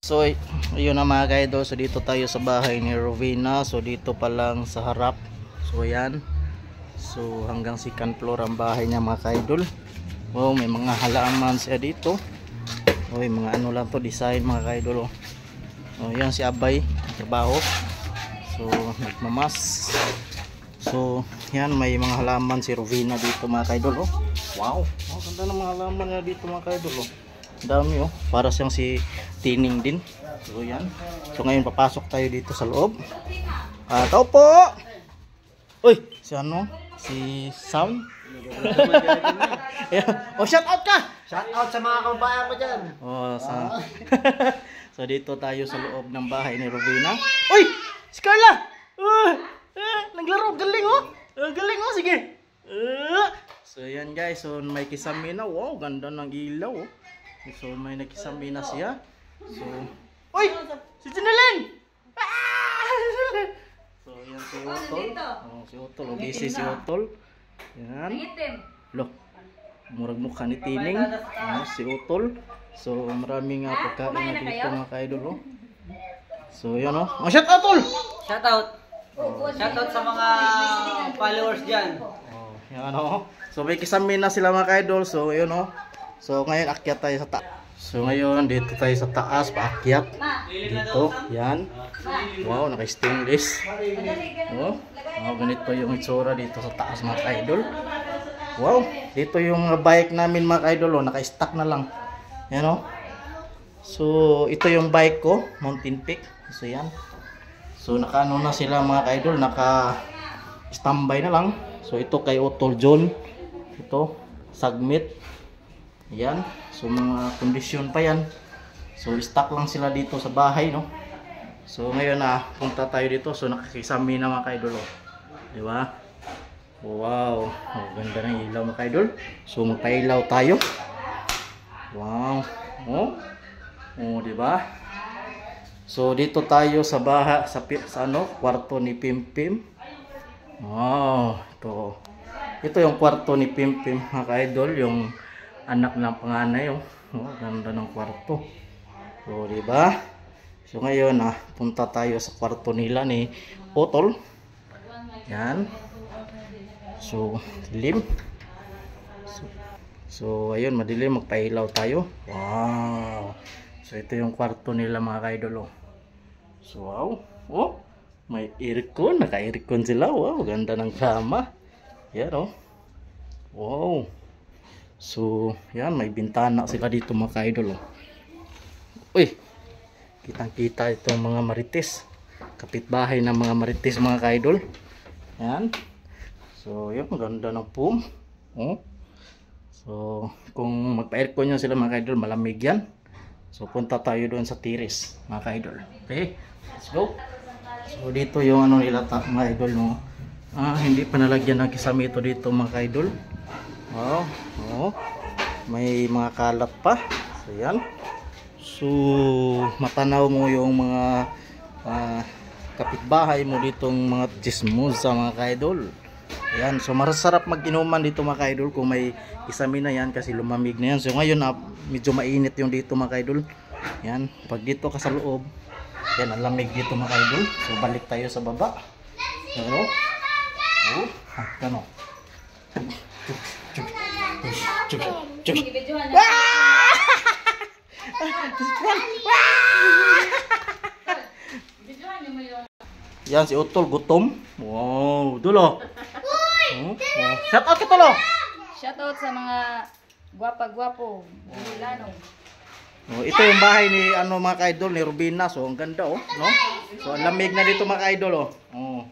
So ayun na mga ka-idol, so dito tayo sa bahay ni Rovina. So dito pa lang sa harap. So ayan. So hanggang second floor ang bahay niya mga ka-idol. Oh, may mga halaman siya dito. Oh, mga ano lang to, design mga ka-idol. Oh, yan si Abay, trabaho. So nagmamas. So yan, may mga halaman si Rovina dito mga ka-idol. Oh. Wow, oh, ganda ng mga halaman niya dito mga ka-idol. Oh. Dami oh, para siyang si Tining din. So yan. So ngayon papasok tayo dito sa loob. Tao po. Uy, si ano? Si Sound. Yeah. Oh, shout out ka. Shout out sa mga kababayan ko diyan. Oh, sa so dito tayo sa loob ng bahay ni Rovina. Uy, si Carla. Naglaro, galing oh. Galing oh, sige. So yan guys, so may kisame na. Wow, ganda ng ilaw oh. So may nakisami na siya. So, uy! Si Jineleng! So yan si Utol. Oh, si Utol. Oh, busy si Utol. Yan. Loh, murag mukha ni Tining. Si Utol. So maraming pagkain na dito mga ka-idol. Oh. So yan oh. Oh, shout out Utol! Shout out. Shout out sa mga followers diyan. Oh, yan oh. So may kisami na sila mga ka-idol. So yun oh. So ngayon akyat tayo sa taas. So ngayon dito tayo sa taas, paakyat. Dito, yan. Wow, naka-stainless. Oh, ganito yung itsura dito sa taas mga ka-idol. Wow, dito yung mga bike namin mga ka-idol, oh, naka-stack na lang. Yan oh. So ito yung bike ko, Mountain Peak. So yan. So naka-ano na sila mga ka-idol, naka-standby na lang. So ito kay Utol John. Ito, Submit. Yan, so mga kondisyon pa yan. So stock lang sila dito sa bahay no. So ngayon punta tayo dito. So nakakisami na mga ka-idol oh. Diba? Wow, oh, ganda ng ilaw mga ka-idol. So magpailaw tayo. Wow. Oh, diba? So dito tayo sa baha sa ano, kwarto ni Pimpim. Wow, ito yung kwarto ni Pimpim mga ka-idol, yung anak ng panganay oh. Oh, ganda ng kwarto. So, di ba? So ngayon punta tayo sa kwarto nila ni Utol. Yan. So, dilim. So ayun, madilim, magpailaw tayo. Wow. So ito yung kwarto nila mga ka-idol oh. So wow. Oh, may aircon, naka-aircon sila. Wow, ganda ng kama. Yan oh. Wow. So, yan, may bintana sila dito mga ka-idol. Oh. Uy, kitang-kita itong mga marites. Kapitbahay ng mga marites mga ka-idol. Yan. So, yun, ganda ng pool. Oh. So, kung magpa-aircon nyo sila mga ka-idol, malamig yan. So, punta tayo doon sa tiris mga ka-idol. Okay, let's go. So, dito yung ano nila mga idol mo. Hindi pa nalagyan ng kisame ito dito mga ka-idol. Wow, oh, may mga kalat pa. So yan. So matanaw mo yung mga kapitbahay mo ditong mga chismosa sa mga ka-idol. Yan, so masarap mag-inuman dito mga ka-idol kung may kisame na yan kasi lumamig na yan. So ngayon medyo mainit yung dito mga ka-idol. Yan, pag dito ka sa loob, yan ang lamig dito mga ka-idol. So balik tayo sa baba. Pero ano? Yan si Utol gutom. Wow, dulo. Shout out ka tulo. Shout out sa mga gwapa-gwapo, Milano. Oh, ito yung bahay ni ano mga ka-idol ni Rovina. So ang ganda oh, no? So ang lamig na dito mga ka-idol oh. Oh.